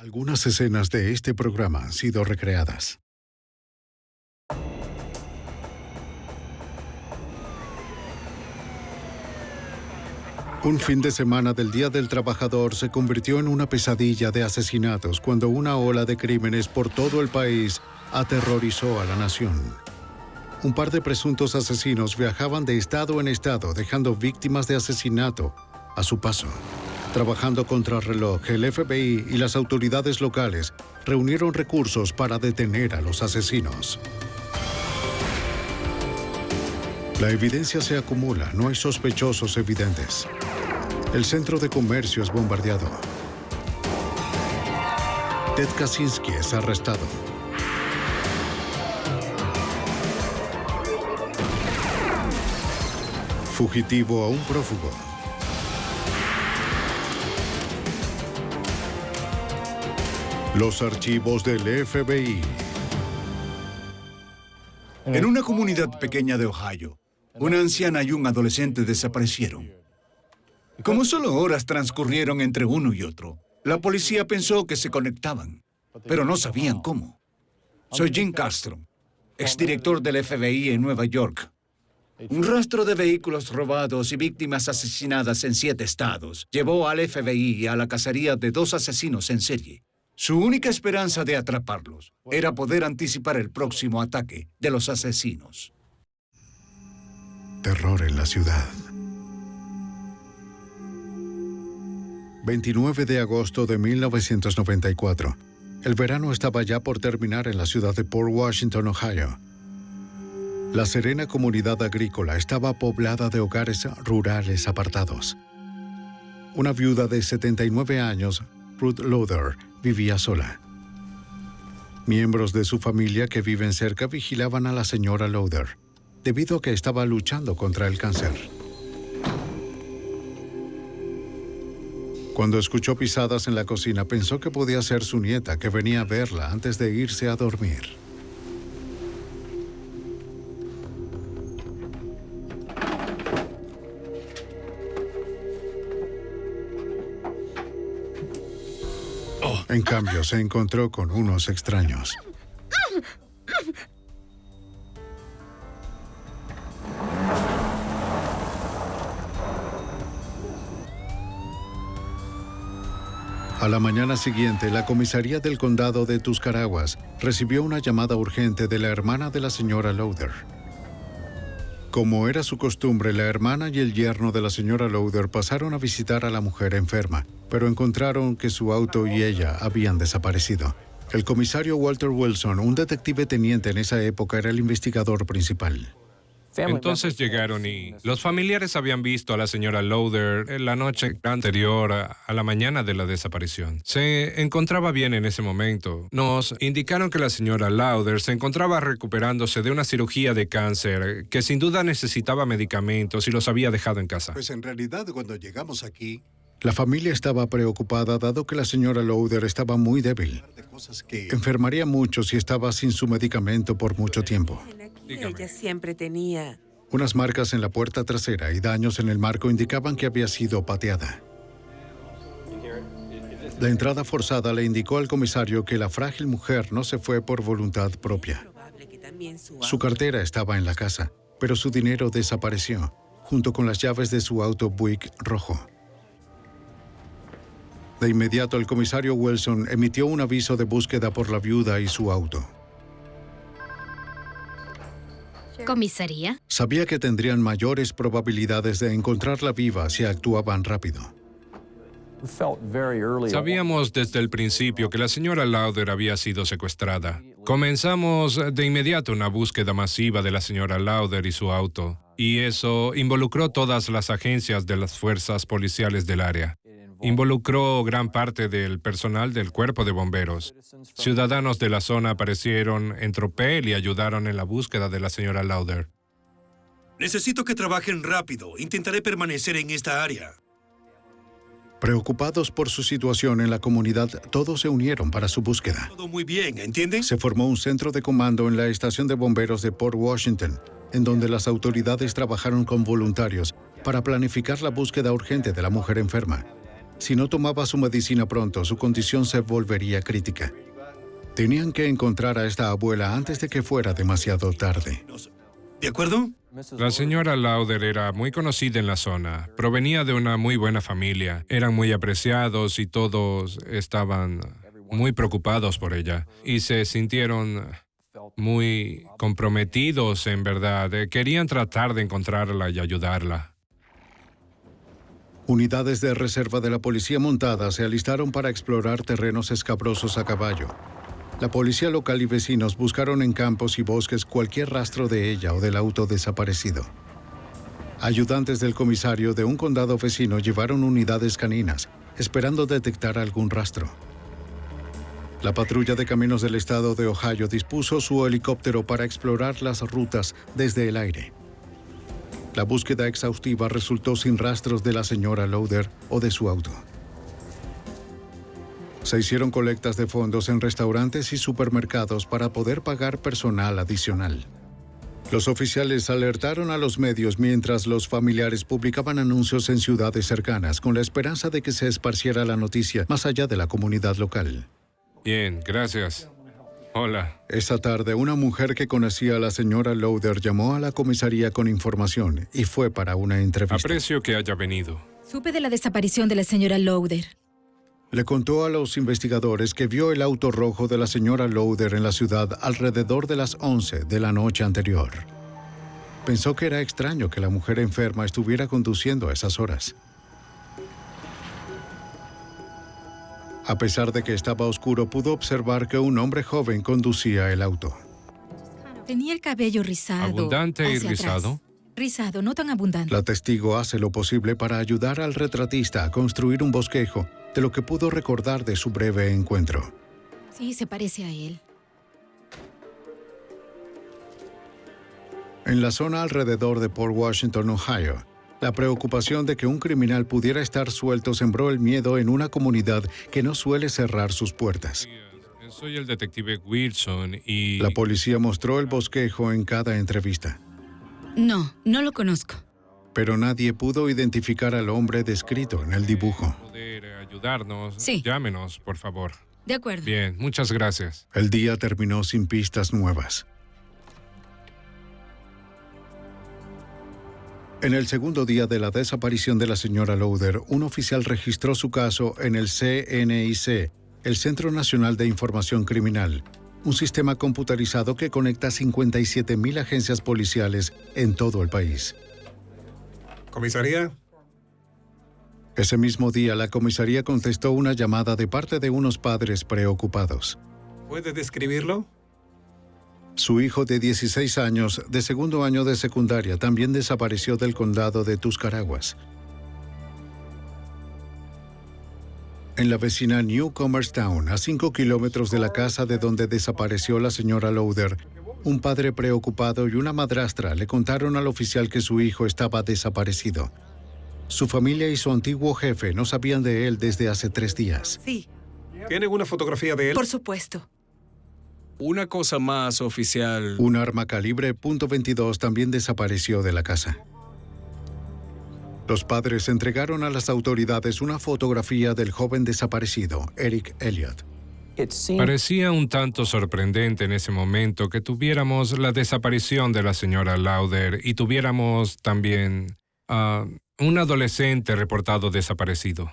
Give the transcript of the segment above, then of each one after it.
Algunas escenas de este programa han sido recreadas. Un fin de semana del Día del Trabajador se convirtió en una pesadilla de asesinatos cuando una ola de crímenes por todo el país aterrorizó a la nación. Un par de presuntos asesinos viajaban de estado en estado dejando víctimas de asesinato a su paso. Trabajando contrarreloj, el FBI y las autoridades locales reunieron recursos para detener a los asesinos. La evidencia se acumula, no hay sospechosos evidentes. El centro de comercio es bombardeado. Ted Kaczynski es arrestado. Fugitivo a un prófugo. Los archivos del FBI. En una comunidad pequeña de Ohio, una anciana y un adolescente desaparecieron. Como solo horas transcurrieron entre uno y otro, la policía pensó que se conectaban, pero no sabían cómo. Soy Jim Castro, exdirector del FBI en Nueva York. Un rastro de vehículos robados y víctimas asesinadas en 7 estados llevó al FBI a la cacería de 2 asesinos en serie. Su única esperanza de atraparlos era poder anticipar el próximo ataque de los asesinos. Terror en la ciudad. 29 de agosto de 1994. El verano estaba ya por terminar en la ciudad de Port Washington, Ohio. La serena comunidad agrícola estaba poblada de hogares rurales apartados. Una viuda de 79 años, Ruth Lowther, vivía sola. Miembros de su familia que viven cerca vigilaban a la señora Lowther, debido a que estaba luchando contra el cáncer. Cuando escuchó pisadas en la cocina, pensó que podía ser su nieta que venía a verla antes de irse a dormir. En cambio, se encontró con unos extraños. A la mañana siguiente, la comisaría del condado de Tuscarawas recibió una llamada urgente de la hermana de la señora Lowther. Como era su costumbre, la hermana y el yerno de la señora Lowther pasaron a visitar a la mujer enferma, pero encontraron que su auto y ella habían desaparecido. El comisario Walter Wilson, un detective teniente en esa época, era el investigador principal. Entonces llegaron y los familiares habían visto a la señora Lowther en la noche anterior a la mañana de la desaparición. Se encontraba bien en ese momento. Nos indicaron que la señora Lowther se encontraba recuperándose de una cirugía de cáncer, que sin duda necesitaba medicamentos y los había dejado en casa. Pues en realidad, cuando llegamos aquí, la familia estaba preocupada dado que la señora Lowther estaba muy débil. Enfermaría mucho si estaba sin su medicamento por mucho tiempo. Ella siempre tenía Unas marcas en la puerta trasera y daños en el marco indicaban que había sido pateada. La entrada forzada le indicó al comisario que la frágil mujer no se fue por voluntad propia. probable que también Su cartera estaba en la casa, pero su dinero desapareció, junto con las llaves de su auto Buick rojo. De inmediato, el comisario Wilson emitió un aviso de búsqueda por la viuda y su auto. ¿Comisaría? Sabía que tendrían mayores probabilidades de encontrarla viva si actuaban rápido. Sabíamos desde el principio que la señora Lowther había sido secuestrada. Comenzamos de inmediato una búsqueda masiva de la señora Lowther y su auto, y eso involucró todas las agencias de las fuerzas policiales del área. Involucró gran parte del personal del cuerpo de bomberos. Ciudadanos de la zona aparecieron en tropel y ayudaron en la búsqueda de la señora Lowther. Necesito que trabajen rápido. Intentaré permanecer en esta área. Preocupados por su situación en la comunidad, todos se unieron para su búsqueda. Todo muy bien, ¿entienden? Se formó un centro de comando en la estación de bomberos de Port Washington, en donde las autoridades trabajaron con voluntarios para planificar la búsqueda urgente de la mujer enferma. Si no tomaba su medicina pronto, su condición se volvería crítica. Tenían que encontrar a esta abuela antes de que fuera demasiado tarde. ¿De acuerdo? La señora Lauder era muy conocida en la zona. Provenía de una muy buena familia. Eran muy apreciados y todos estaban muy preocupados por ella. Y se sintieron muy comprometidos, en verdad. Querían tratar de encontrarla y ayudarla. Unidades de reserva de la policía montada se alistaron para explorar terrenos escabrosos a caballo. La policía local y vecinos buscaron en campos y bosques cualquier rastro de ella o del auto desaparecido. Ayudantes del comisario de un condado vecino llevaron unidades caninas, esperando detectar algún rastro. La patrulla de caminos del estado de Ohio dispuso su helicóptero para explorar las rutas desde el aire. La búsqueda exhaustiva resultó sin rastros de la señora Lauder o de su auto. Se hicieron colectas de fondos en restaurantes y supermercados para poder pagar personal adicional. Los oficiales alertaron a los medios mientras los familiares publicaban anuncios en ciudades cercanas con la esperanza de que se esparciera la noticia más allá de la comunidad local. Bien, gracias. Hola. Esa tarde, una mujer que conocía a la señora Lauder llamó a la comisaría con información y fue para una entrevista. Aprecio que haya venido. Supe de la desaparición de la señora Lauder. Le contó a los investigadores que vio el auto rojo de la señora Lauder en la ciudad alrededor de las 11 de la noche anterior. Pensó que era extraño que la mujer enferma estuviera conduciendo a esas horas. A pesar de que estaba oscuro, pudo observar que un hombre joven conducía el auto. Tenía el cabello rizado. ¿Abundante y hacia rizado? atrás. Rizado, no tan abundante. La testigo hace lo posible para ayudar al retratista a construir un bosquejo de lo que pudo recordar de su breve encuentro. Sí, se parece a él. En la zona alrededor de Port Washington, Ohio, la preocupación de que un criminal pudiera estar suelto sembró el miedo en una comunidad que no suele cerrar sus puertas. Soy el detective Wilson y... La policía mostró el bosquejo en cada entrevista. No, no lo conozco. Pero nadie pudo identificar al hombre descrito en el dibujo. ¿Poder ayudarnos? Sí. Llámenos, por favor. De acuerdo. Bien, muchas gracias. El día terminó sin pistas nuevas. En el segundo día de la desaparición de la señora Lauder, un oficial registró su caso en el CNIC, el Centro Nacional de Información Criminal, un sistema computarizado que conecta 57,000 agencias policiales en todo el país. ¿Comisaría? Ese mismo día, la comisaría contestó una llamada de parte de unos padres preocupados. ¿Puede describirlo? Su hijo de 16 años, de segundo año de secundaria, también desapareció del condado de Tuscarawas. En la vecina Newcomerstown, a 5 kilómetros de la casa de donde desapareció la señora Lauder, un padre preocupado y una madrastra le contaron al oficial que su hijo estaba desaparecido. Su familia y su antiguo jefe no sabían de él desde hace 3 días. Sí, ¿Tiene una fotografía de él? por supuesto. Una cosa más, oficial. Un arma calibre .22 también desapareció de la casa. Los padres entregaron a las autoridades una fotografía del joven desaparecido, Eric Elliott. Parecía un tanto sorprendente en ese momento que tuviéramos la desaparición de la señora Lauder y tuviéramos también un adolescente reportado desaparecido.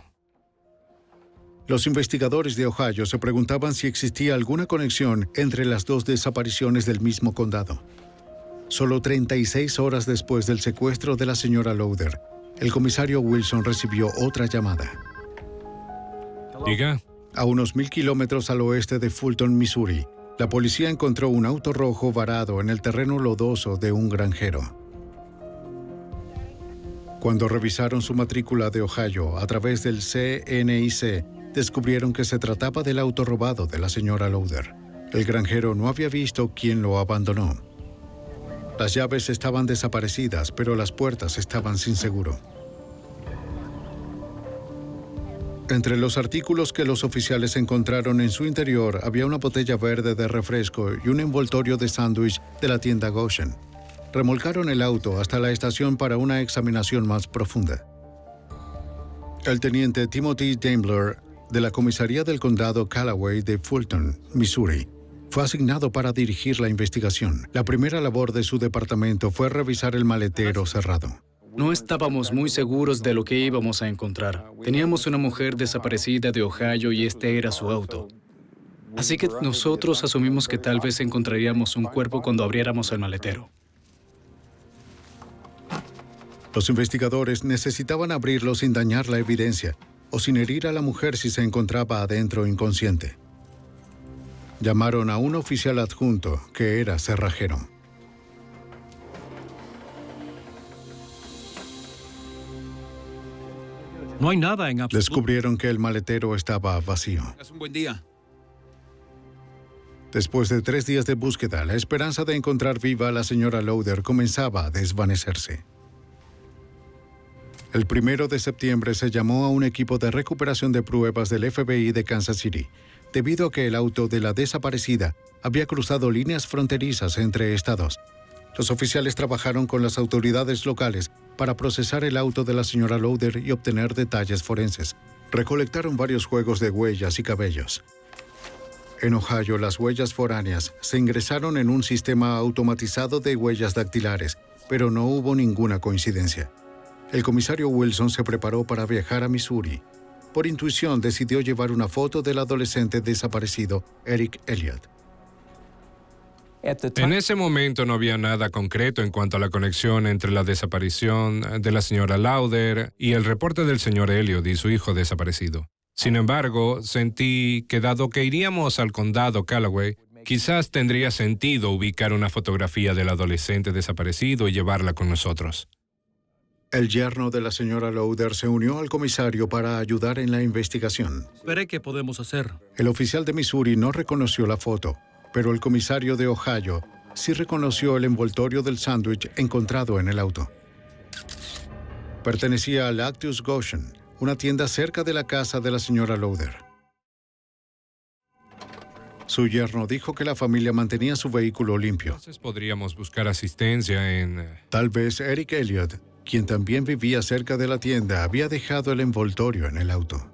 Los investigadores de Ohio se preguntaban si existía alguna conexión entre las dos desapariciones del mismo condado. Solo 36 horas después del secuestro de la señora Lauder, el comisario Wilson recibió otra llamada. Diga. A unos 1,000 kilómetros al oeste de Fulton, Missouri, la policía encontró un auto rojo varado en el terreno lodoso de un granjero. Cuando revisaron su matrícula de Ohio a través del CNIC, descubrieron que se trataba del auto robado de la señora Lauder. El granjero no había visto quién lo abandonó. Las llaves estaban desaparecidas, pero las puertas estaban sin seguro. Entre los artículos que los oficiales encontraron en su interior había una botella verde de refresco y un envoltorio de sándwich de la tienda Goshen. Remolcaron el auto hasta la estación para una examinación más profunda. El teniente Timothy Daimler, de la comisaría del condado Callaway de Fulton, Missouri, fue asignado para dirigir la investigación. La primera labor de su departamento fue revisar el maletero cerrado. No estábamos muy seguros de lo que íbamos a encontrar. Teníamos una mujer desaparecida de Ohio y este era su auto. Así que nosotros asumimos que tal vez encontraríamos un cuerpo cuando abriéramos el maletero. Los investigadores necesitaban abrirlo sin dañar la evidencia o sin herir a la mujer si se encontraba adentro inconsciente. Llamaron a un oficial adjunto, que era cerrajero. No hay nada en absoluto. Descubrieron que el maletero estaba vacío. Es un buen día. Después de 3 días de búsqueda, la esperanza de encontrar viva a la señora Lowder comenzaba a desvanecerse. El 1 de septiembre se llamó a un equipo de recuperación de pruebas del FBI de Kansas City, debido a que el auto de la desaparecida había cruzado líneas fronterizas entre estados. Los oficiales trabajaron con las autoridades locales para procesar el auto de la señora Lowder y obtener detalles forenses. Recolectaron varios juegos de huellas y cabellos. En Ohio, las huellas foráneas se ingresaron en un sistema automatizado de huellas dactilares, pero no hubo ninguna coincidencia. El comisario Wilson se preparó para viajar a Missouri. Por intuición, decidió llevar una foto del adolescente desaparecido, Eric Elliott. En ese momento no había nada concreto en cuanto a la conexión entre la desaparición de la señora Lowder y el reporte del señor Elliott y su hijo desaparecido. Sin embargo, sentí que dado que iríamos al condado Callaway, quizás tendría sentido ubicar una fotografía del adolescente desaparecido y llevarla con nosotros. El yerno de la señora Lowder se unió al comisario para ayudar en la investigación. Veré qué podemos hacer. El oficial de Missouri no reconoció la foto, pero el comisario de Ohio sí reconoció el envoltorio del sándwich encontrado en el auto. Pertenecía a Lactus Goshen, una tienda cerca de la casa de la señora Lowder. Su yerno dijo que la familia mantenía su vehículo limpio. Entonces podríamos buscar asistencia en... Tal vez Eric Elliott, quien también vivía cerca de la tienda, había dejado el envoltorio en el auto.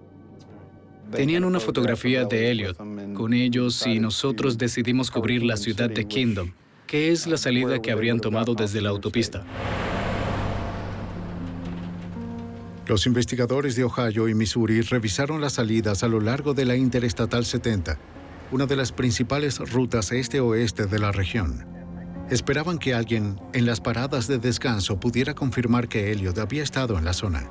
Tenían una fotografía de Elliott con ellos y nosotros decidimos cubrir la ciudad de Kingdom, que es la salida que habrían tomado desde la autopista. Los investigadores de Ohio y Missouri revisaron las salidas a lo largo de la Interestatal 70, una de las principales rutas este-oeste de la región. Esperaban que alguien en las paradas de descanso pudiera confirmar que Elliott había estado en la zona.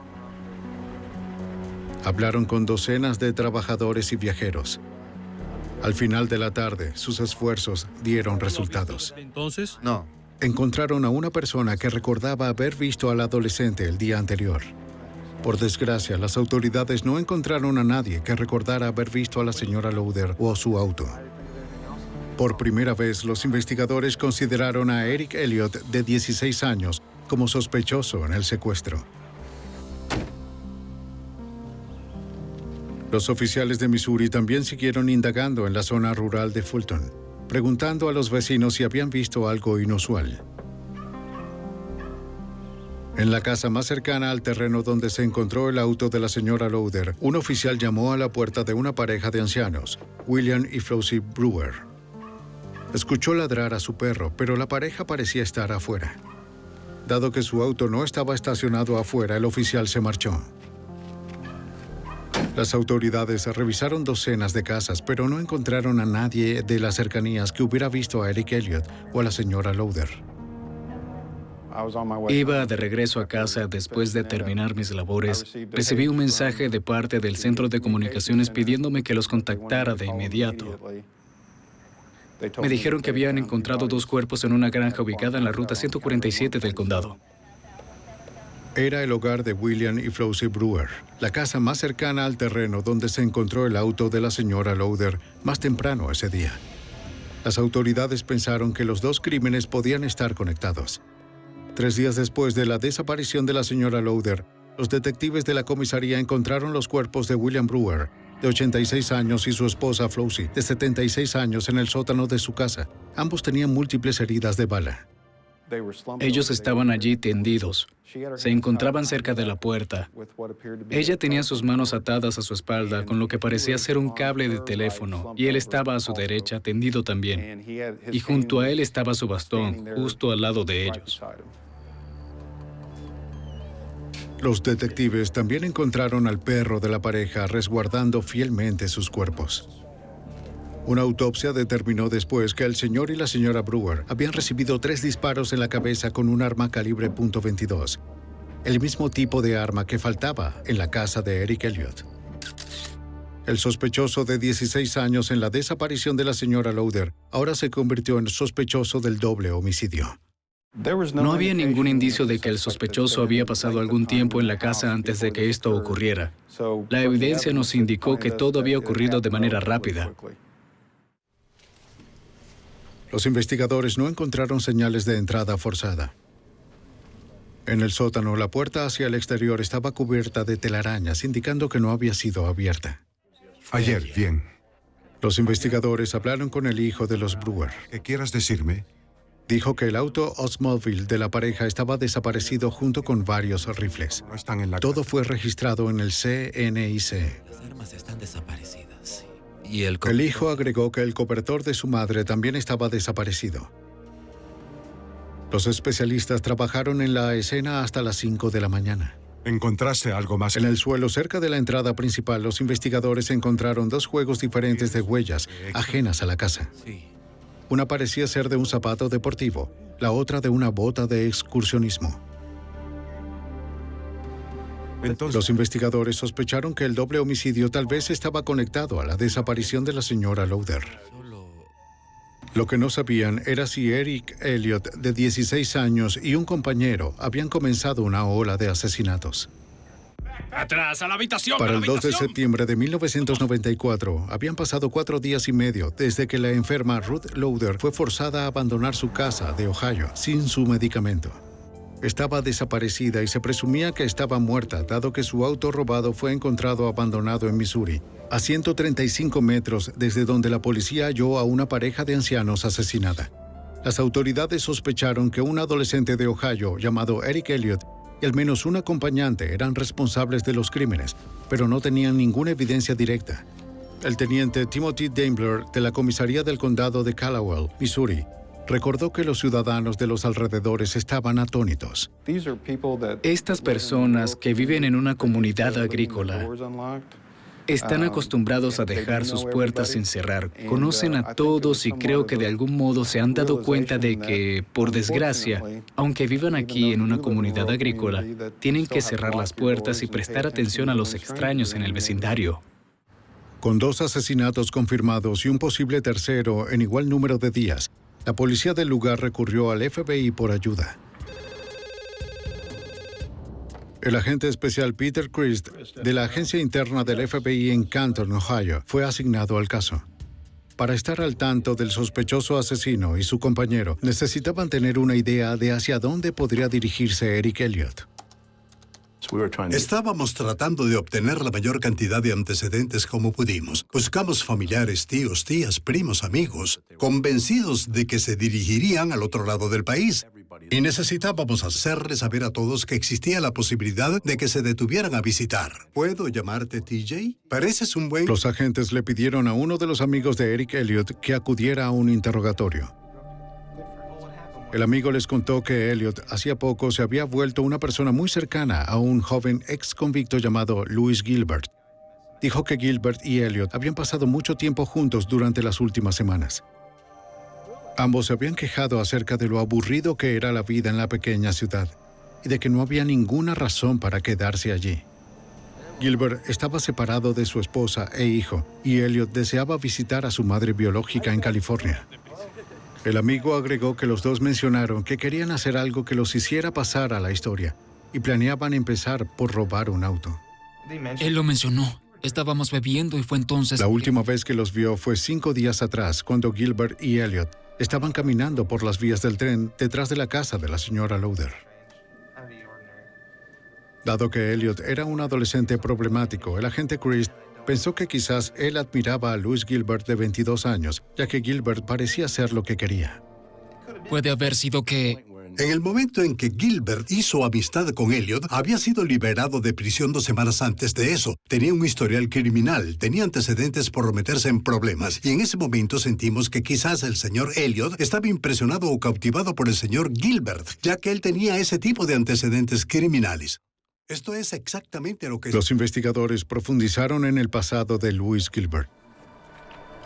Hablaron con docenas de trabajadores y viajeros. Al final de la tarde, sus esfuerzos dieron resultados. Entonces, No. Encontraron a una persona que recordaba haber visto al adolescente el día anterior. Por desgracia, las autoridades no encontraron a nadie que recordara haber visto a la señora Lowder o su auto. Por primera vez, los investigadores consideraron a Eric Elliott, de 16 años, como sospechoso en el secuestro. Los oficiales de Missouri también siguieron indagando en la zona rural de Fulton, preguntando a los vecinos si habían visto algo inusual. En la casa más cercana al terreno donde se encontró el auto de la señora Lowder, un oficial llamó a la puerta de una pareja de ancianos, William y Flossie Brewer. Escuchó ladrar a su perro, pero la pareja parecía estar afuera. Dado que su auto no estaba estacionado afuera, el oficial se marchó. Las autoridades revisaron docenas de casas, pero no encontraron a nadie de las cercanías que hubiera visto a Eric Elliott o a la señora Lowder. Iba de regreso a casa después de terminar mis labores. Recibí un mensaje de parte del centro de comunicaciones pidiéndome que los contactara de inmediato. Me dijeron que habían encontrado 2 cuerpos en una granja ubicada en la ruta 147 del condado. Era el hogar de William y Flossie Brewer, la casa más cercana al terreno donde se encontró el auto de la señora Lowder más temprano ese día. Las autoridades pensaron que los 2 crímenes podían estar conectados. 3 días después de la desaparición de la señora Lowder, los detectives de la comisaría encontraron los cuerpos de William Brewer, de 86 años, y su esposa Flossie, de 76 años, en el sótano de su casa. Ambos tenían múltiples heridas de bala. Ellos estaban allí tendidos. Se encontraban cerca de la puerta. Ella tenía sus manos atadas a su espalda con lo que parecía ser un cable de teléfono, y él estaba a su derecha, tendido también. Y junto a él estaba su bastón, justo al lado de ellos. Los detectives también encontraron al perro de la pareja resguardando fielmente sus cuerpos. Una autopsia determinó después que el señor y la señora Brewer habían recibido 3 disparos en la cabeza con un arma calibre .22, el mismo tipo de arma que faltaba en la casa de Eric Elliott. El sospechoso de 16 años en la desaparición de la señora Lowder ahora se convirtió en sospechoso del doble homicidio. No había ningún indicio de que el sospechoso había pasado algún tiempo en la casa antes de que esto ocurriera. La evidencia nos indicó que todo había ocurrido de manera rápida. Los investigadores no encontraron señales de entrada forzada. En el sótano, la puerta hacia el exterior estaba cubierta de telarañas, indicando que no había sido abierta. Ayer, bien. Los investigadores hablaron con el hijo de los Brewer. ¿Qué quieras decirme? Dijo que el auto Oldsmobile de la pareja estaba desaparecido junto con varios rifles. No están en la Todo fue registrado en el CNIC. Las armas están desaparecidas. Y el hijo agregó que el cobertor de su madre también estaba desaparecido. Los especialistas trabajaron en la escena hasta las 5 de la mañana. ¿Encontraste algo más? En el suelo cerca de la entrada principal, los investigadores encontraron 2 juegos diferentes de huellas ajenas a la casa. Una parecía ser de un zapato deportivo, la otra de una bota de excursionismo. Entonces, los investigadores sospecharon que el doble homicidio tal vez estaba conectado a la desaparición de la señora Lowder. Lo que no sabían era si Eric Elliott, de 16 años, y un compañero habían comenzado una ola de asesinatos. ¡Atrás, a la habitación! Para el 2 de septiembre de 1994, habían pasado 4 días y medio desde que la enferma Ruth Lowder fue forzada a abandonar su casa de Ohio sin su medicamento. Estaba desaparecida y se presumía que estaba muerta, dado que su auto robado fue encontrado abandonado en Missouri, a 135 metros desde donde la policía halló a una pareja de ancianos asesinada. Las autoridades sospecharon que un adolescente de Ohio llamado Eric Elliott y al menos un acompañante eran responsables de los crímenes, pero no tenían ninguna evidencia directa. El teniente Timothy Daimler de la comisaría del condado de Caldwell, Missouri, recordó que los ciudadanos de los alrededores estaban atónitos. Estas personas que viven en una comunidad agrícola están acostumbrados a dejar sus puertas sin cerrar, conocen a todos y creo que de algún modo se han dado cuenta de que, por desgracia, aunque vivan aquí en una comunidad agrícola, tienen que cerrar las puertas y prestar atención a los extraños en el vecindario. Con 2 asesinatos confirmados y un posible tercero en igual número de días, la policía del lugar recurrió al FBI por ayuda. El agente especial Peter Christ, de la agencia interna del FBI en Canton, Ohio, fue asignado al caso. Para estar al tanto del sospechoso asesino y su compañero, necesitaban tener una idea de hacia dónde podría dirigirse Eric Elliott. Estábamos tratando de obtener la mayor cantidad de antecedentes como pudimos. Buscamos familiares, tíos, tías, primos, amigos, convencidos de que se dirigirían al otro lado del país. Y necesitábamos hacerles saber a todos que existía la posibilidad de que se detuvieran a visitar. ¿Puedo llamarte TJ? ¿Pareces un buen...? Los agentes le pidieron a uno de los amigos de Eric Elliott que acudiera a un interrogatorio. El amigo les contó que Elliott hacía poco se había vuelto una persona muy cercana a un joven ex convicto llamado Louis Gilbert. Dijo que Gilbert y Elliott habían pasado mucho tiempo juntos durante las últimas semanas. Ambos se habían quejado acerca de lo aburrido que era la vida en la pequeña ciudad y de que no había ninguna razón para quedarse allí. Gilbert estaba separado de su esposa e hijo y Elliott deseaba visitar a su madre biológica en California. El amigo agregó que los dos mencionaron que querían hacer algo que los hiciera pasar a la historia y planeaban empezar por robar un auto. Él lo mencionó. Estábamos bebiendo y fue entonces... La última vez que los vio fue 5 días atrás, cuando Gilbert y Elliott estaban caminando por las vías del tren detrás de la casa de la señora Lowder. Dado que Elliott era un adolescente problemático, el agente Christ pensó que quizás él admiraba a Louis Gilbert de 22 años, ya que Gilbert parecía ser lo que quería. Puede haber sido que En el momento en que Gilbert hizo amistad con Elliot, había sido liberado de prisión 2 semanas antes de eso. Tenía un historial criminal, tenía antecedentes por meterse en problemas, y en ese momento sentimos que quizás el señor Elliot estaba impresionado o cautivado por el señor Gilbert, ya que él tenía ese tipo de antecedentes criminales. Esto es exactamente lo que... Los investigadores profundizaron en el pasado de Louis Gilbert.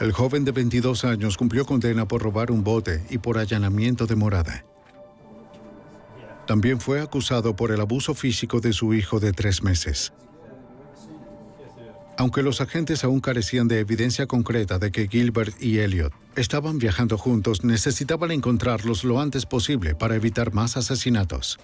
El joven de 22 años cumplió condena por robar un bote y por allanamiento de morada. También fue acusado por el abuso físico de su hijo de 3 meses. Aunque los agentes aún carecían de evidencia concreta de que Gilbert y Elliot estaban viajando juntos, necesitaban encontrarlos lo antes posible para evitar más asesinatos.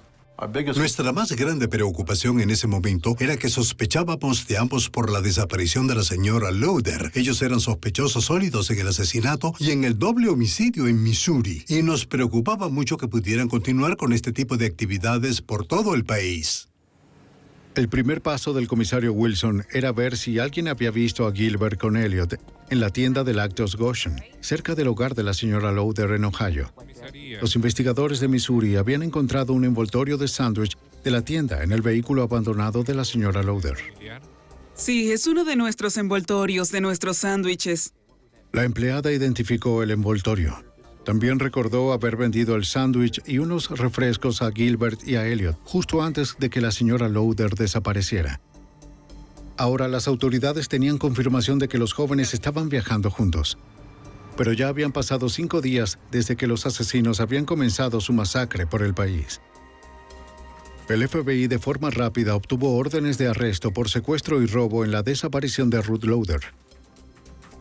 Nuestra más grande preocupación en ese momento era que sospechábamos de ambos por la desaparición de la señora Lauder. Ellos eran sospechosos sólidos en el asesinato y en el doble homicidio en Missouri, y nos preocupaba mucho que pudieran continuar con este tipo de actividades por todo el país. El primer paso del comisario Wilson era ver si alguien había visto a Gilbert con Elliot en la tienda de lácteos Goshen, cerca del hogar de la señora Lauder en Ohio. Los investigadores de Missouri habían encontrado un envoltorio de sándwich de la tienda en el vehículo abandonado de la señora Lauder. Sí, es uno de nuestros envoltorios, de nuestros sándwiches. La empleada identificó el envoltorio. También recordó haber vendido el sándwich y unos refrescos a Gilbert y a Elliot justo antes de que la señora Lauder desapareciera. Ahora las autoridades tenían confirmación de que los jóvenes estaban viajando juntos. Pero ya habían pasado 5 días desde que los asesinos habían comenzado su masacre por el país. El FBI de forma rápida obtuvo órdenes de arresto por secuestro y robo en la desaparición de Ruth Lauder.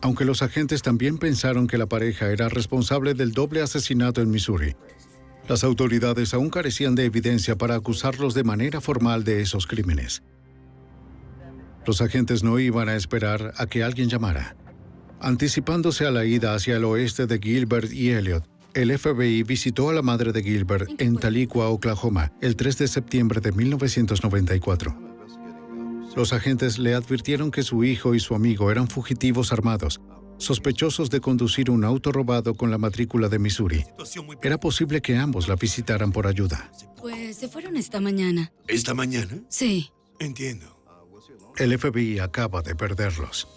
Aunque los agentes también pensaron que la pareja era responsable del doble asesinato en Missouri, las autoridades aún carecían de evidencia para acusarlos de manera formal de esos crímenes. Los agentes no iban a esperar a que alguien llamara. Anticipándose a la ida hacia el oeste de Gilbert y Elliot, el FBI visitó a la madre de Gilbert en Tahlequah, Oklahoma, el 3 de septiembre de 1994. Los agentes le advirtieron que su hijo y su amigo eran fugitivos armados, sospechosos de conducir un auto robado con la matrícula de Missouri. Era posible que ambos la visitaran por ayuda. Pues se fueron esta mañana. ¿Esta mañana? Sí. Entiendo. El FBI acaba de perderlos.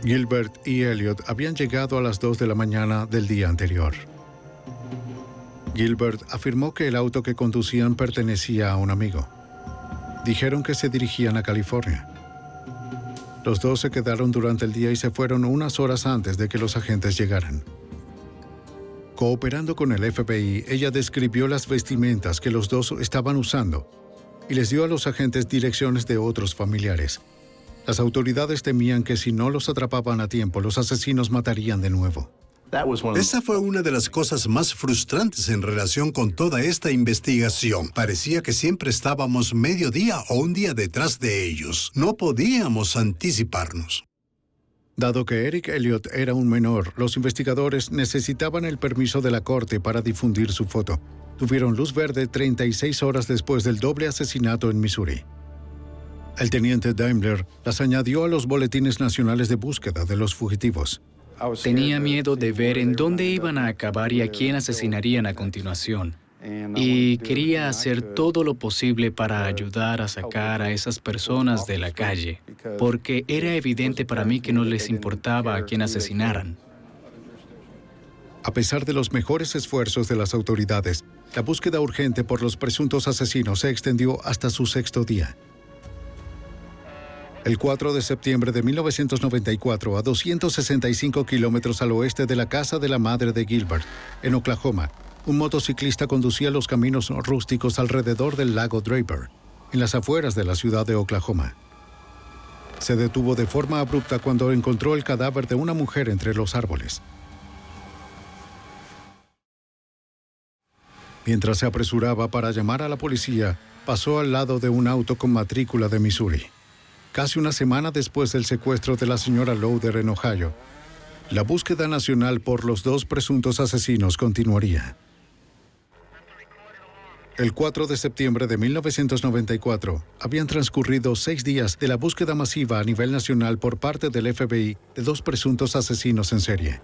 Gilbert y Elliot habían llegado a las 2 de la mañana del día anterior. Gilbert afirmó que el auto que conducían pertenecía a un amigo. Dijeron que se dirigían a California. Los dos se quedaron durante el día y se fueron unas horas antes de que los agentes llegaran. Cooperando con el FBI, ella describió las vestimentas que los dos estaban usando y les dio a los agentes direcciones de otros familiares. Las autoridades temían que si no los atrapaban a tiempo, los asesinos matarían de nuevo. Esa fue una de las cosas más frustrantes en relación con toda esta investigación. Parecía que siempre estábamos medio día o un día detrás de ellos. No podíamos anticiparnos. Dado que Eric Elliot era un menor, los investigadores necesitaban el permiso de la corte para difundir su foto. Tuvieron luz verde 36 horas después del doble asesinato en Missouri. El teniente Daimler las añadió a los boletines nacionales de búsqueda de los fugitivos. Tenía miedo de ver en dónde iban a acabar y a quién asesinarían a continuación. Y quería hacer todo lo posible para ayudar a sacar a esas personas de la calle, porque era evidente para mí que no les importaba a quién asesinaran. A pesar de los mejores esfuerzos de las autoridades, la búsqueda urgente por los presuntos asesinos se extendió hasta su 6º día. El 4 de septiembre de 1994, a 265 kilómetros al oeste de la casa de la madre de Gilbert, en Oklahoma, un motociclista conducía los caminos rústicos alrededor del lago Draper, en las afueras de la ciudad de Oklahoma. Se detuvo de forma abrupta cuando encontró el cadáver de una mujer entre los árboles. Mientras se apresuraba para llamar a la policía, pasó al lado de un auto con matrícula de Missouri. Casi una semana después del secuestro de la señora Lauder en Ohio, la búsqueda nacional por los 2 presuntos asesinos continuaría. El 4 de septiembre de 1994, habían transcurrido 6 días de la búsqueda masiva a nivel nacional por parte del FBI de 2 presuntos asesinos en serie.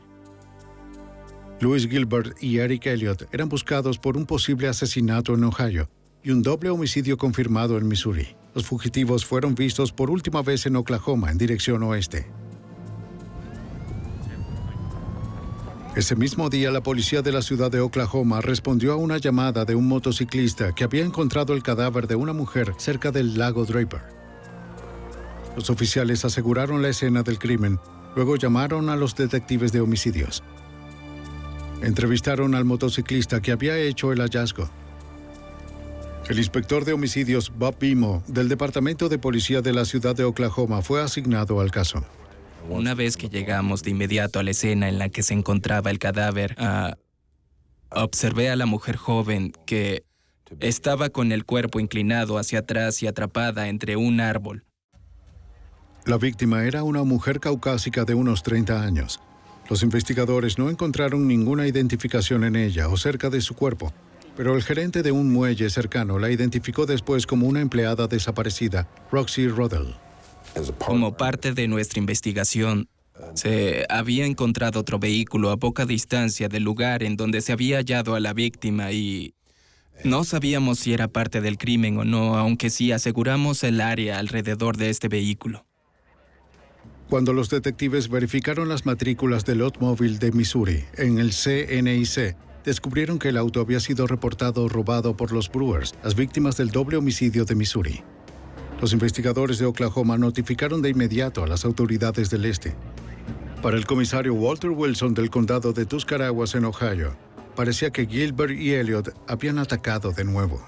Louis Gilbert y Eric Elliott eran buscados por un posible asesinato en Ohio y un doble homicidio confirmado en Missouri. Los fugitivos fueron vistos por última vez en Oklahoma en dirección oeste. Ese mismo día, la policía de la ciudad de Oklahoma respondió a una llamada de un motociclista que había encontrado el cadáver de una mujer cerca del lago Draper. Los oficiales aseguraron la escena del crimen, luego llamaron a los detectives de homicidios. Entrevistaron al motociclista que había hecho el hallazgo. El inspector de homicidios Bob Bimo, del Departamento de Policía de la ciudad de Oklahoma, fue asignado al caso. Una vez que llegamos de inmediato a la escena en la que se encontraba el cadáver, observé a la mujer joven que estaba con el cuerpo inclinado hacia atrás y atrapada entre un árbol. La víctima era una mujer caucásica de unos 30 años. Los investigadores no encontraron ninguna identificación en ella o cerca de su cuerpo, pero el gerente de un muelle cercano la identificó después como una empleada desaparecida, Roxy Rodell. Como parte de nuestra investigación, se había encontrado otro vehículo a poca distancia del lugar en donde se había hallado a la víctima y no sabíamos si era parte del crimen o no, aunque sí aseguramos el área alrededor de este vehículo. Cuando los detectives verificaron las matrículas del automóvil de Missouri en el CNIC, descubrieron que el auto había sido reportado robado por los Brewers, las víctimas del doble homicidio de Missouri. Los investigadores de Oklahoma notificaron de inmediato a las autoridades del este. Para el comisario Walter Wilson del condado de Tuscarawas en Ohio, parecía que Gilbert y Elliott habían atacado de nuevo.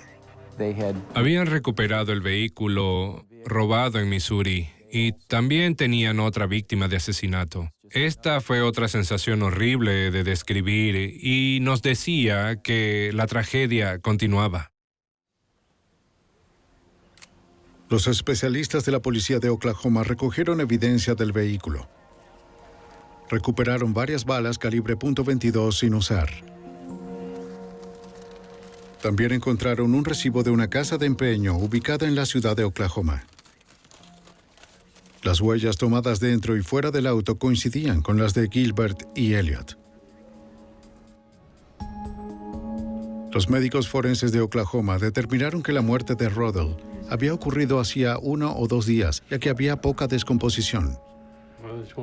Habían recuperado el vehículo robado en Missouri y también tenían otra víctima de asesinato. Esta fue otra sensación horrible de describir y nos decía que la tragedia continuaba. Los especialistas de la policía de Oklahoma recogieron evidencia del vehículo. Recuperaron varias balas calibre .22 sin usar. También encontraron un recibo de una casa de empeño ubicada en la ciudad de Oklahoma. Las huellas tomadas dentro y fuera del auto coincidían con las de Gilbert y Elliott. Los médicos forenses de Oklahoma determinaron que la muerte de Rodell había ocurrido hacía 1 o 2 días, ya que había poca descomposición.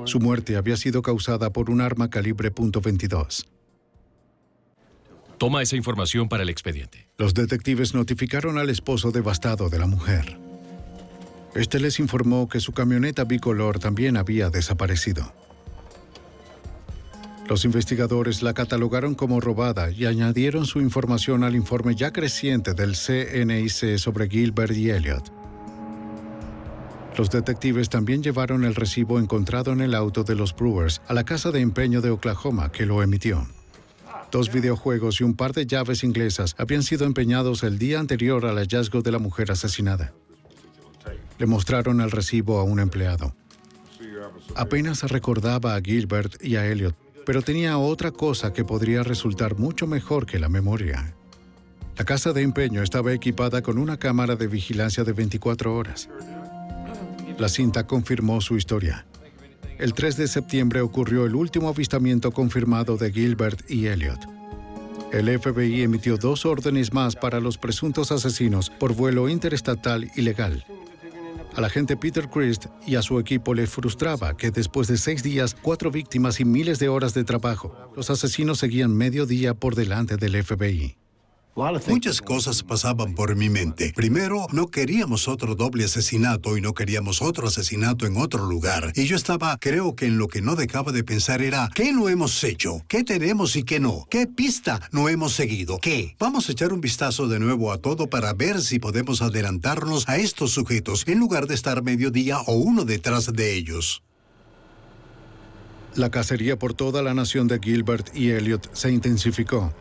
Su muerte había sido causada por un arma calibre .22. Toma esa información para el expediente. Los detectives notificaron al esposo devastado de la mujer. Este les informó que su camioneta bicolor también había desaparecido. Los investigadores la catalogaron como robada y añadieron su información al informe ya creciente del CNIC sobre Gilbert y Elliott. Los detectives también llevaron el recibo encontrado en el auto de los Brewers a la casa de empeño de Oklahoma, que lo emitió. 2 videojuegos y un par de llaves inglesas habían sido empeñados el día anterior al hallazgo de la mujer asesinada. Le mostraron el recibo a un empleado. Apenas recordaba a Gilbert y a Elliott, pero tenía otra cosa que podría resultar mucho mejor que la memoria. La casa de empeño estaba equipada con una cámara de vigilancia de 24 horas. La cinta confirmó su historia. El 3 de septiembre ocurrió el último avistamiento confirmado de Gilbert y Elliott. El FBI emitió 2 órdenes más para los presuntos asesinos por vuelo interestatal ilegal. Al agente Peter Christ y a su equipo le frustraba que después de 6 días, 4 víctimas y miles de horas de trabajo, los asesinos seguían medio día por delante del FBI. Muchas cosas pasaban por mi mente. Primero, no queríamos otro doble asesinato y no queríamos otro asesinato en otro lugar. Y yo creo que en lo que no dejaba de pensar era, ¿qué no hemos hecho? ¿Qué tenemos y qué no? ¿Qué pista no hemos seguido? ¿Qué? Vamos a echar un vistazo de nuevo a todo para ver si podemos adelantarnos a estos sujetos en lugar de estar mediodía o uno detrás de ellos. La cacería por toda la nación de Gilbert y Elliott se intensificó.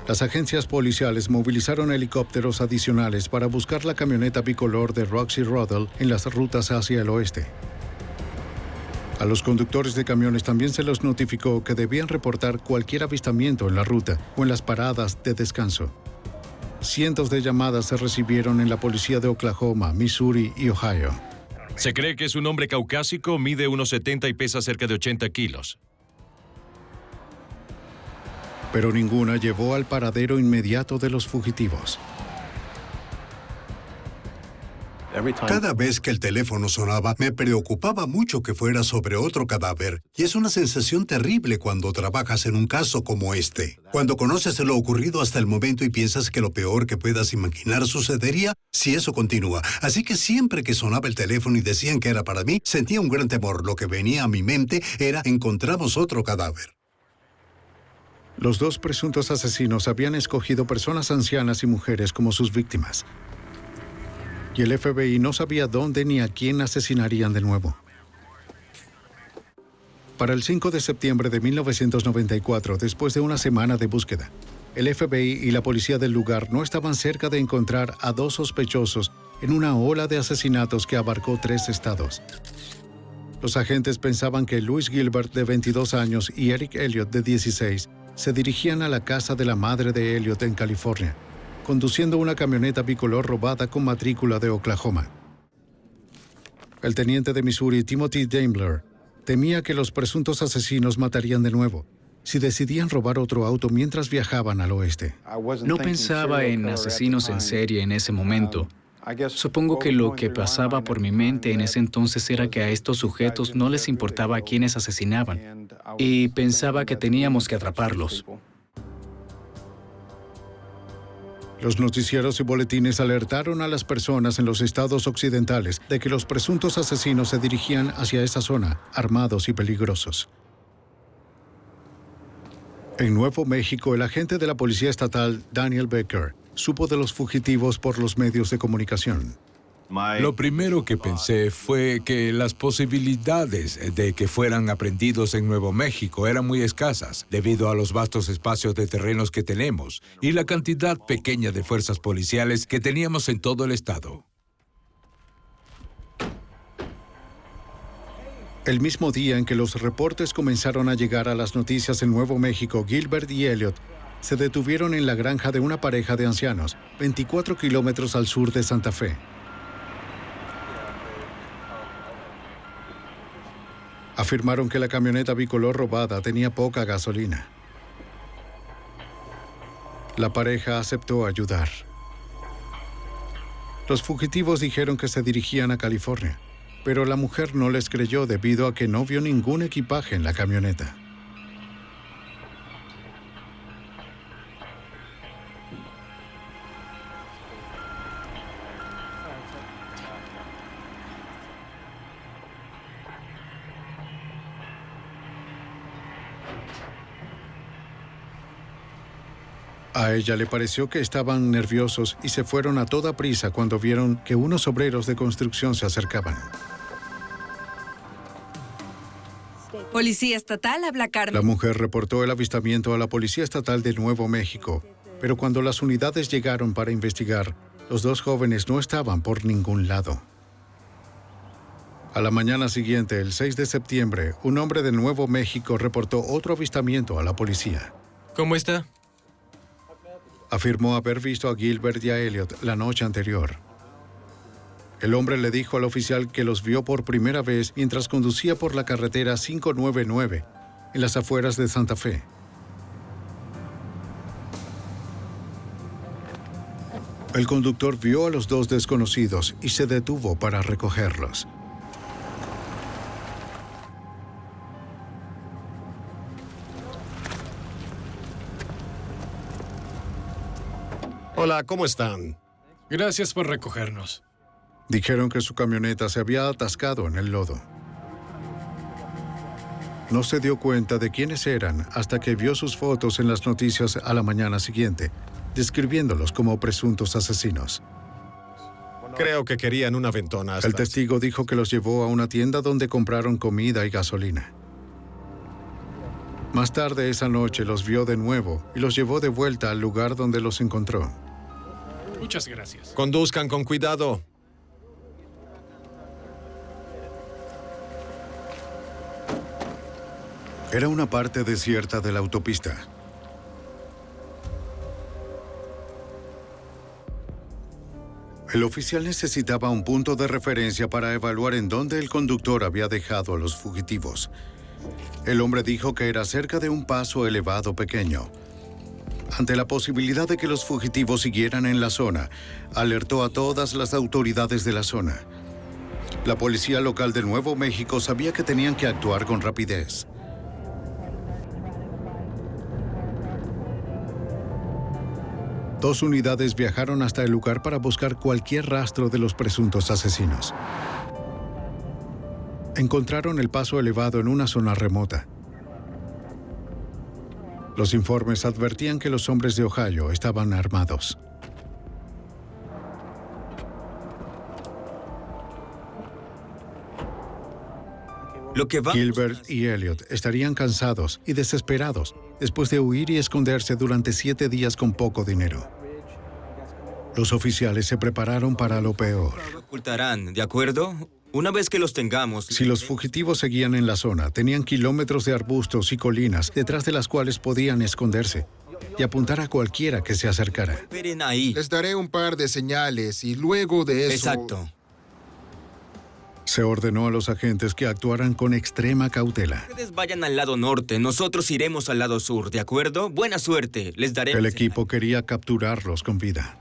Las agencias policiales movilizaron helicópteros adicionales para buscar la camioneta bicolor de Roxy Rodell en las rutas hacia el oeste. A los conductores de camiones también se les notificó que debían reportar cualquier avistamiento en la ruta o en las paradas de descanso. Cientos de llamadas se recibieron en la policía de Oklahoma, Missouri y Ohio. Se cree que es un hombre caucásico, mide unos 70 y pesa cerca de 80 kilos. pero ninguna llevó al paradero inmediato de los fugitivos. Cada vez que el teléfono sonaba, me preocupaba mucho que fuera sobre otro cadáver. Y es una sensación terrible cuando trabajas en un caso como este. Cuando conoces lo ocurrido hasta el momento y piensas que lo peor que puedas imaginar sucedería si eso continúa. Así que siempre que sonaba el teléfono y decían que era para mí, sentía un gran temor. Lo que venía a mi mente era: encontramos otro cadáver. Los dos presuntos asesinos habían escogido personas ancianas y mujeres como sus víctimas. Y el FBI no sabía dónde ni a quién asesinarían de nuevo. Para el 5 de septiembre de 1994, después de una semana de búsqueda, el FBI y la policía del lugar no estaban cerca de encontrar a dos sospechosos en una ola de asesinatos que abarcó 3 estados. Los agentes pensaban que Louis Gilbert, de 22 años, y Eric Elliott, de 16, se dirigían a la casa de la madre de Elliott en California, conduciendo una camioneta bicolor robada con matrícula de Oklahoma. El teniente de Missouri, Timothy Daimler, temía que los presuntos asesinos matarían de nuevo si decidían robar otro auto mientras viajaban al oeste. No pensaba en asesinos en serie en ese momento. Supongo que lo que pasaba por mi mente en ese entonces era que a estos sujetos no les importaba a quiénes asesinaban, y pensaba que teníamos que atraparlos. Los noticieros y boletines alertaron a las personas en los estados occidentales de que los presuntos asesinos se dirigían hacia esa zona, armados y peligrosos. En Nuevo México, el agente de la policía estatal, Daniel Becker, supo de los fugitivos por los medios de comunicación. Lo primero que pensé fue que las posibilidades de que fueran aprehendidos en Nuevo México eran muy escasas, debido a los vastos espacios de terrenos que tenemos y la cantidad pequeña de fuerzas policiales que teníamos en todo el estado. El mismo día en que los reportes comenzaron a llegar a las noticias en Nuevo México, Gilbert y Elliott se detuvieron en la granja de una pareja de ancianos, 24 kilómetros al sur de Santa Fe. Afirmaron que la camioneta bicolor robada tenía poca gasolina. La pareja aceptó ayudar. Los fugitivos dijeron que se dirigían a California, pero la mujer no les creyó debido a que no vio ningún equipaje en la camioneta. A ella le pareció que estaban nerviosos y se fueron a toda prisa cuando vieron que unos obreros de construcción se acercaban. Policía Estatal, habla Carmen. La mujer reportó el avistamiento a la Policía Estatal de Nuevo México, pero cuando las unidades llegaron para investigar, los dos jóvenes no estaban por ningún lado. A la mañana siguiente, el 6 de septiembre, un hombre de Nuevo México reportó otro avistamiento a la policía. ¿Cómo está? Afirmó haber visto a Gilbert y a Elliott la noche anterior. El hombre le dijo al oficial que los vio por primera vez mientras conducía por la carretera 599, en las afueras de Santa Fe. El conductor vio a los dos desconocidos y se detuvo para recogerlos. Hola, ¿cómo están? Gracias por recogernos. Dijeron que su camioneta se había atascado en el lodo. No se dio cuenta de quiénes eran hasta que vio sus fotos en las noticias a la mañana siguiente, describiéndolos como presuntos asesinos. Creo que querían una ventona. El testigo dijo que los llevó a una tienda donde compraron comida y gasolina. Más tarde esa noche los vio de nuevo y los llevó de vuelta al lugar donde los encontró. Muchas gracias. Conduzcan con cuidado. Era una parte desierta de la autopista. El oficial necesitaba un punto de referencia para evaluar en dónde el conductor había dejado a los fugitivos. El hombre dijo que era cerca de un paso elevado pequeño, Ante la posibilidad de que los fugitivos siguieran en la zona, alertó a todas las autoridades de la zona. La policía local de Nuevo México sabía que tenían que actuar con rapidez. Dos unidades viajaron hasta el lugar para buscar cualquier rastro de los presuntos asesinos. Encontraron el paso elevado en una zona remota. Los informes advertían que los hombres de Ohio estaban armados. Gilbert y Elliot estarían cansados y desesperados después de huir y esconderse durante 7 días con poco dinero. Los oficiales se prepararon para lo peor. Ocultarán, ¿de acuerdo? Una vez que los tengamos... Si los fugitivos seguían en la zona, tenían kilómetros de arbustos y colinas detrás de las cuales podían esconderse y apuntar a cualquiera que se acercara. Esperen ahí. Les daré un par de señales y luego de eso... Exacto. Se ordenó a los agentes que actuaran con extrema cautela. Ustedes vayan al lado norte, nosotros iremos al lado sur, ¿de acuerdo? Buena suerte, les daré... El equipo quería capturarlos con vida.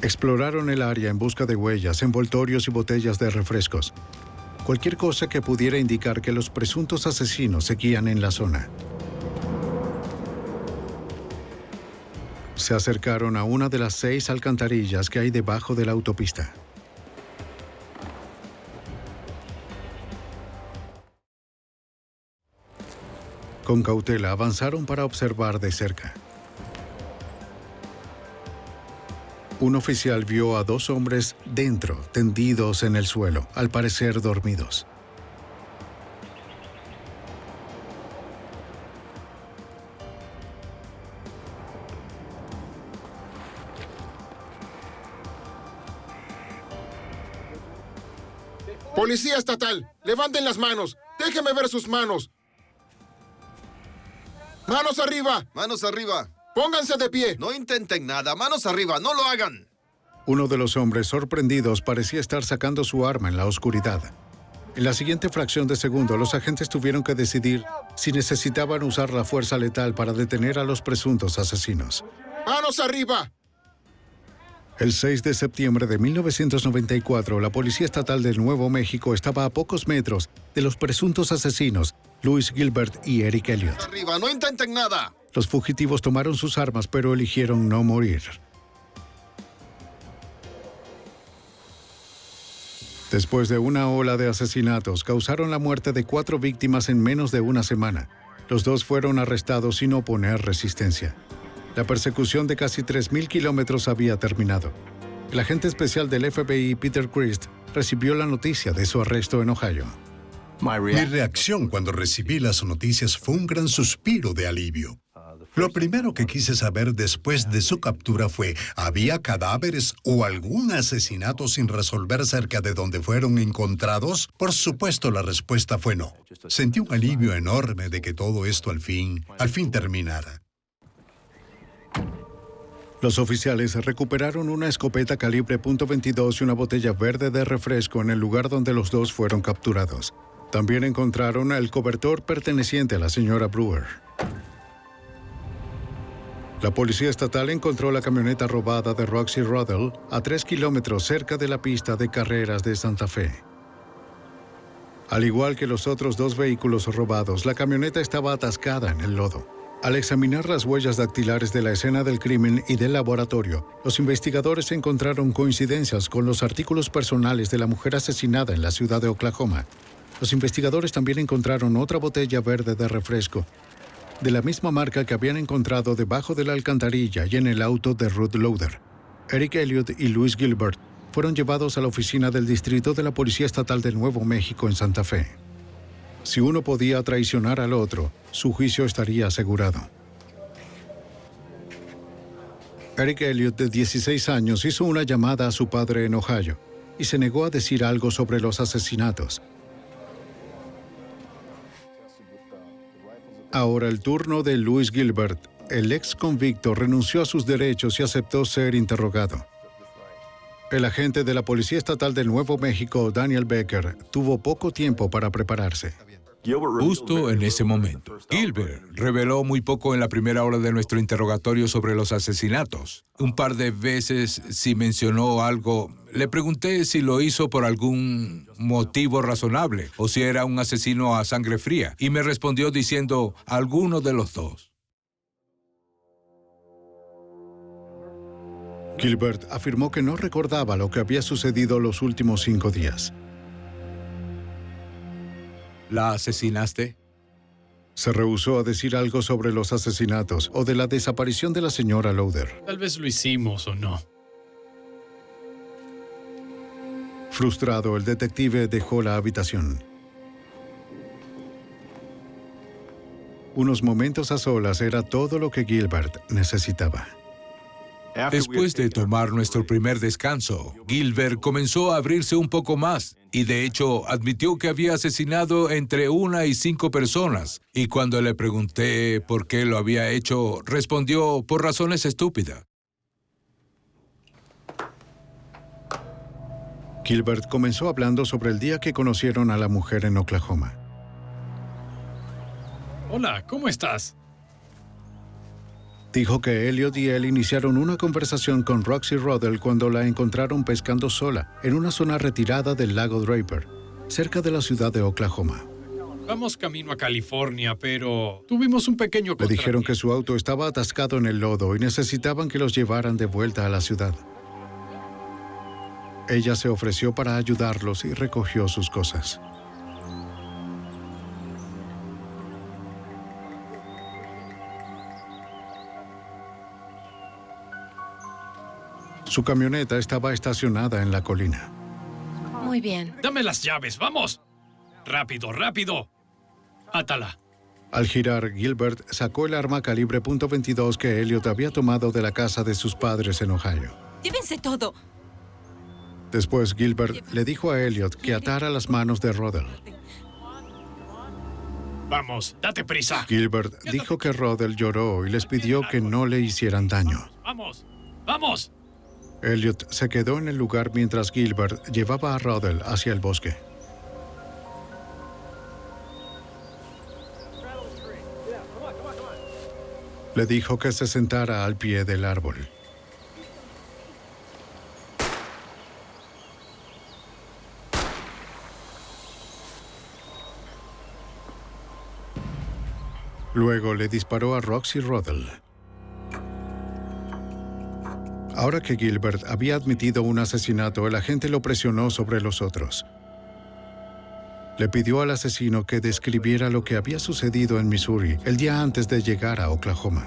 Exploraron el área en busca de huellas, envoltorios y botellas de refrescos. Cualquier cosa que pudiera indicar que los presuntos asesinos seguían en la zona. Se acercaron a una de las 6 alcantarillas que hay debajo de la autopista. Con cautela avanzaron para observar de cerca. Un oficial vio a 2 hombres dentro, tendidos en el suelo, al parecer dormidos. ¡Policía estatal! ¡Levanten las manos! ¡Déjenme ver sus manos! ¡Manos arriba! ¡Manos arriba! ¡Pónganse de pie! No intenten nada. ¡Manos arriba! ¡No lo hagan! Uno de los hombres sorprendidos parecía estar sacando su arma en la oscuridad. En la siguiente fracción de segundo, los agentes tuvieron que decidir si necesitaban usar la fuerza letal para detener a los presuntos asesinos. ¡Manos arriba! El 6 de septiembre de 1994, la Policía Estatal de Nuevo México estaba a pocos metros de los presuntos asesinos, Louis Gilbert y Eric Elliot. ¡Arriba! ¡No intenten nada! Los fugitivos tomaron sus armas, pero eligieron no morir. Después de una ola de asesinatos, causaron la muerte de 4 víctimas en menos de una semana. Los 2 fueron arrestados sin oponer resistencia. La persecución de casi 3.000 kilómetros había terminado. El agente especial del FBI, Peter Christ, recibió la noticia de su arresto en Ohio. Mi reacción cuando recibí las noticias fue un gran suspiro de alivio. Lo primero que quise saber después de su captura fue, ¿había cadáveres o algún asesinato sin resolver cerca de donde fueron encontrados? Por supuesto, la respuesta fue no. Sentí un alivio enorme de que todo esto al fin terminara. Los oficiales recuperaron una escopeta calibre .22 y una botella verde de refresco en el lugar donde los 2 fueron capturados. También encontraron el cobertor perteneciente a la señora Brewer. La policía estatal encontró la camioneta robada de Roxy Ruddle a 3 kilómetros cerca de la pista de carreras de Santa Fe. Al igual que los otros 2 vehículos robados, la camioneta estaba atascada en el lodo. Al examinar las huellas dactilares de la escena del crimen y del laboratorio, los investigadores encontraron coincidencias con los artículos personales de la mujer asesinada en la ciudad de Oklahoma. Los investigadores también encontraron otra botella verde de refresco, de la misma marca que habían encontrado debajo de la alcantarilla y en el auto de Ruth Lauder. Eric Elliot y Louis Gilbert fueron llevados a la oficina del distrito de la Policía Estatal de Nuevo México en Santa Fe. Si uno podía traicionar al otro, su juicio estaría asegurado. Eric Elliot, de 16 años, hizo una llamada a su padre en Ohio y se negó a decir algo sobre los asesinatos. Ahora el turno de Louis Gilbert. El ex convicto renunció a sus derechos y aceptó ser interrogado. El agente de la Policía Estatal de Nuevo México, Daniel Becker, tuvo poco tiempo para prepararse. Justo en ese momento, Gilbert reveló muy poco en la primera hora de nuestro interrogatorio sobre los asesinatos. Un par de veces sí mencionó algo. Le pregunté si lo hizo por algún motivo razonable o si era un asesino a sangre fría, y me respondió diciendo alguno de los dos. Gilbert afirmó que no recordaba lo que había sucedido los últimos 5 días. ¿La asesinaste? Se rehusó a decir algo sobre los asesinatos o de la desaparición de la señora Lauder. Tal vez lo hicimos o no. Frustrado, el detective dejó la habitación. Unos momentos a solas era todo lo que Gilbert necesitaba. Después de tomar nuestro primer descanso, Gilbert comenzó a abrirse un poco más y de hecho admitió que había asesinado entre 1 y 5 personas. Y cuando le pregunté por qué lo había hecho, respondió por razones estúpidas. Gilbert comenzó hablando sobre el día que conocieron a la mujer en Oklahoma. Hola, ¿cómo estás? Dijo que Elliot y él iniciaron una conversación con Roxy Rodell cuando la encontraron pescando sola en una zona retirada del lago Draper, cerca de la ciudad de Oklahoma. Vamos camino a California, pero tuvimos un pequeño Le contratiempo. dijeron que su auto estaba atascado en el lodo y necesitaban que los llevaran de vuelta a la ciudad. Ella se ofreció para ayudarlos y recogió sus cosas. Su camioneta estaba estacionada en la colina. Muy bien. Dame las llaves, vamos. Rápido, rápido. Átala. Al girar, Gilbert sacó el arma calibre .22 que Elliot había tomado de la casa de sus padres en Ohio. Llévense todo. Después, Gilbert le dijo a Elliot que atara las manos de Rodell. Vamos, date prisa. Gilbert dijo que Rodell lloró y les pidió que no le hicieran daño. Vamos, vamos. Elliot se quedó en el lugar mientras Gilbert llevaba a Rodell hacia el bosque. Le dijo que se sentara al pie del árbol. Luego le disparó a Roxy Rodell. Ahora que Gilbert había admitido un asesinato, el agente lo presionó sobre los otros. Le pidió al asesino que describiera lo que había sucedido en Missouri el día antes de llegar a Oklahoma.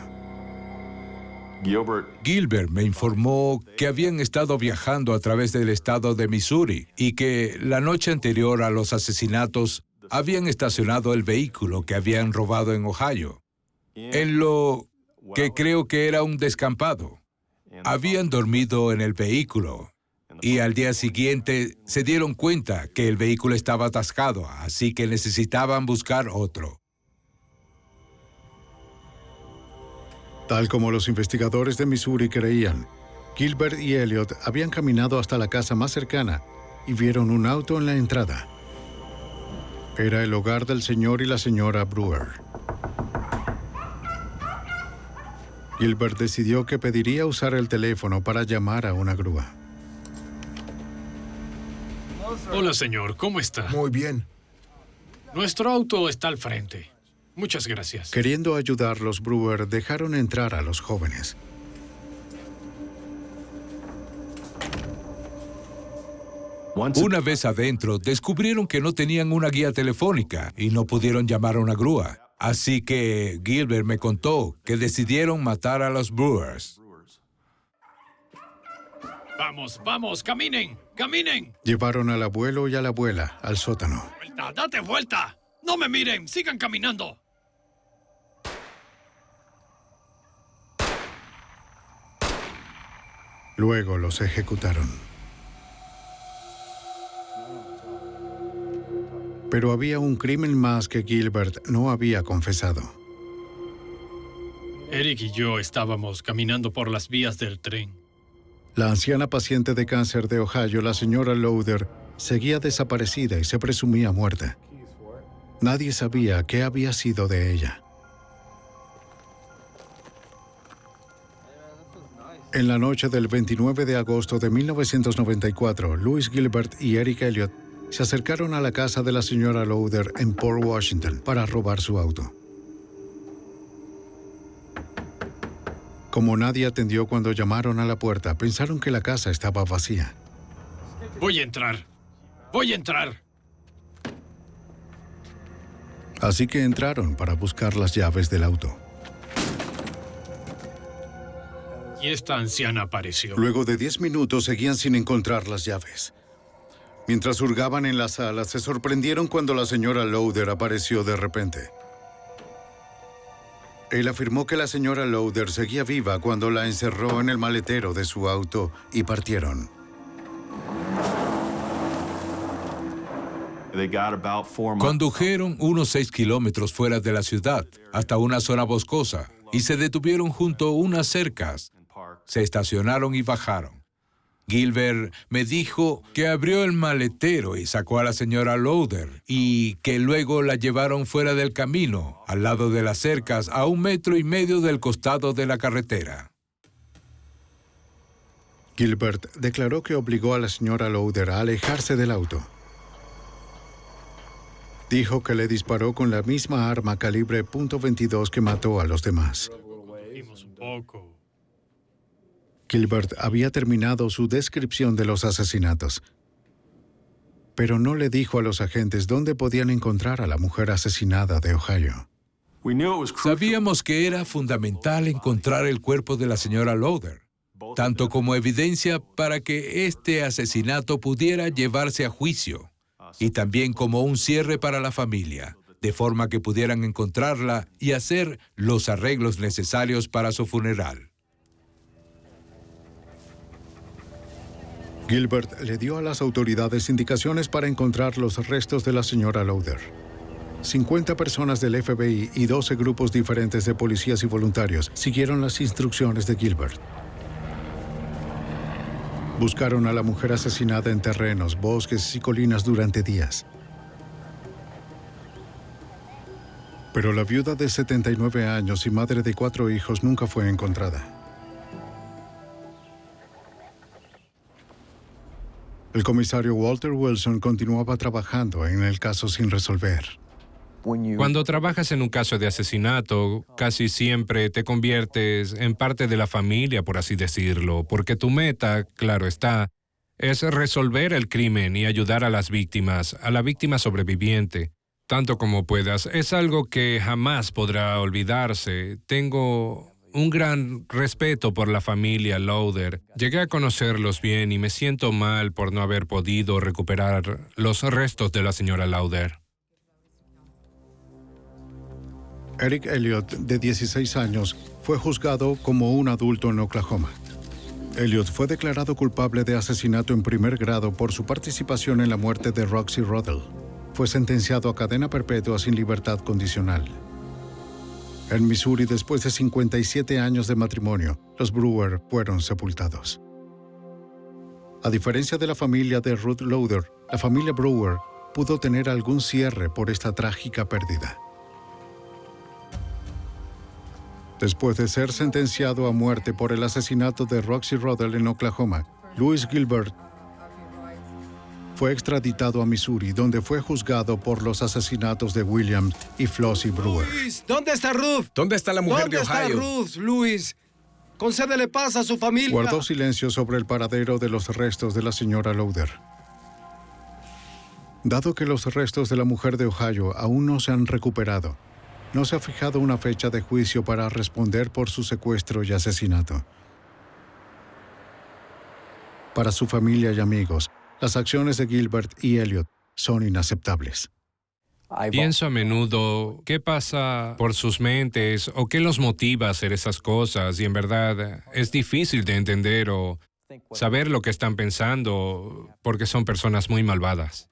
Gilbert me informó que habían estado viajando a través del estado de Missouri y que la noche anterior a los asesinatos habían estacionado el vehículo que habían robado en Ohio, en lo que creo que era un descampado. Habían dormido en el vehículo y al día siguiente se dieron cuenta que el vehículo estaba atascado, así que necesitaban buscar otro. Tal como los investigadores de Missouri creían, Gilbert y Elliot habían caminado hasta la casa más cercana y vieron un auto en la entrada. Era el hogar del señor y la señora Brewer. Gilbert decidió que pediría usar el teléfono para llamar a una grúa. Hola, señor. ¿Cómo está? Muy bien. Nuestro auto está al frente. Muchas gracias. Queriendo ayudar, los Brewer dejaron entrar a los jóvenes. Una vez adentro, descubrieron que no tenían una guía telefónica y no pudieron llamar a una grúa. Así que Gilbert me contó que decidieron matar a los Brewers. Vamos, vamos, caminen, caminen. Llevaron al abuelo y a la abuela al sótano. ¡Vuelta, date vuelta! ¡No me miren! ¡Sigan caminando! Luego los ejecutaron. Pero había un crimen más que Gilbert no había confesado. Eric y yo estábamos caminando por las vías del tren. La anciana paciente de cáncer de Ohio, la señora Lowder, seguía desaparecida y se presumía muerta. Nadie sabía qué había sido de ella. En la noche del 29 de agosto de 1994, Louis Gilbert y Eric Elliott se acercaron a la casa de la señora Lowder en Port Washington para robar su auto. Como nadie atendió cuando llamaron a la puerta, pensaron que la casa estaba vacía. Voy a entrar. Voy a entrar. Así que entraron para buscar las llaves del auto. Y esta anciana apareció. Luego de 10 minutos seguían sin encontrar las llaves. Mientras hurgaban en la sala, se sorprendieron cuando la señora Lowder apareció de repente. Él afirmó que la señora Lowder seguía viva cuando la encerró en el maletero de su auto y partieron. Condujeron unos 6 kilómetros fuera de la ciudad, hasta una zona boscosa, y se detuvieron junto a unas cercas. Se estacionaron y bajaron. Gilbert me dijo que abrió el maletero y sacó a la señora Lowder, y que luego la llevaron fuera del camino, al lado de las cercas, a 1,5 metros del costado de la carretera. Gilbert declaró que obligó a la señora Lowder a alejarse del auto. Dijo que le disparó con la misma arma calibre .22 que mató a los demás. Gilbert había terminado su descripción de los asesinatos, pero no le dijo a los agentes dónde podían encontrar a la mujer asesinada de Ohio. Sabíamos que era fundamental encontrar el cuerpo de la señora Lowder, tanto como evidencia para que este asesinato pudiera llevarse a juicio, y también como un cierre para la familia, de forma que pudieran encontrarla y hacer los arreglos necesarios para su funeral. Gilbert le dio a las autoridades indicaciones para encontrar los restos de la señora Lowder. 50 personas del FBI y 12 grupos diferentes de policías y voluntarios siguieron las instrucciones de Gilbert. Buscaron a la mujer asesinada en terrenos, bosques y colinas durante días. Pero la viuda de 79 años y madre de 4 hijos nunca fue encontrada. El comisario Walter Wilson continuaba trabajando en el caso sin resolver. Cuando trabajas en un caso de asesinato, casi siempre te conviertes en parte de la familia, por así decirlo, porque tu meta, claro está, es resolver el crimen y ayudar a las víctimas, a la víctima sobreviviente, tanto como puedas. Es algo que jamás podrá olvidarse. Tengo un gran respeto por la familia Lowder. Llegué a conocerlos bien y me siento mal por no haber podido recuperar los restos de la señora Lowder. Eric Elliott, de 16 años, fue juzgado como un adulto en Oklahoma. Elliott fue declarado culpable de asesinato en primer grado por su participación en la muerte de Roxy Roddell. Fue sentenciado a cadena perpetua sin libertad condicional. En Missouri, después de 57 años de matrimonio, los Brewer fueron sepultados. A diferencia de la familia de Ruth Lowder, la familia Brewer pudo tener algún cierre por esta trágica pérdida. Después de ser sentenciado a muerte por el asesinato de Roxy Roddell en Oklahoma, Louis Gilbert fue extraditado a Missouri, donde fue juzgado por los asesinatos de William y Flossie Brewer. Luis, ¿dónde está Ruth? ¿Dónde está la mujer de Ohio? ¿Dónde está Ruth, Luis? Concédele paz a su familia. Guardó silencio sobre el paradero de los restos de la señora Lowder. Dado que los restos de la mujer de Ohio aún no se han recuperado, no se ha fijado una fecha de juicio para responder por su secuestro y asesinato. Para su familia y amigos, las acciones de Gilbert y Elliott son inaceptables. Pienso a menudo qué pasa por sus mentes o qué los motiva a hacer esas cosas, y en verdad es difícil de entender o saber lo que están pensando porque son personas muy malvadas.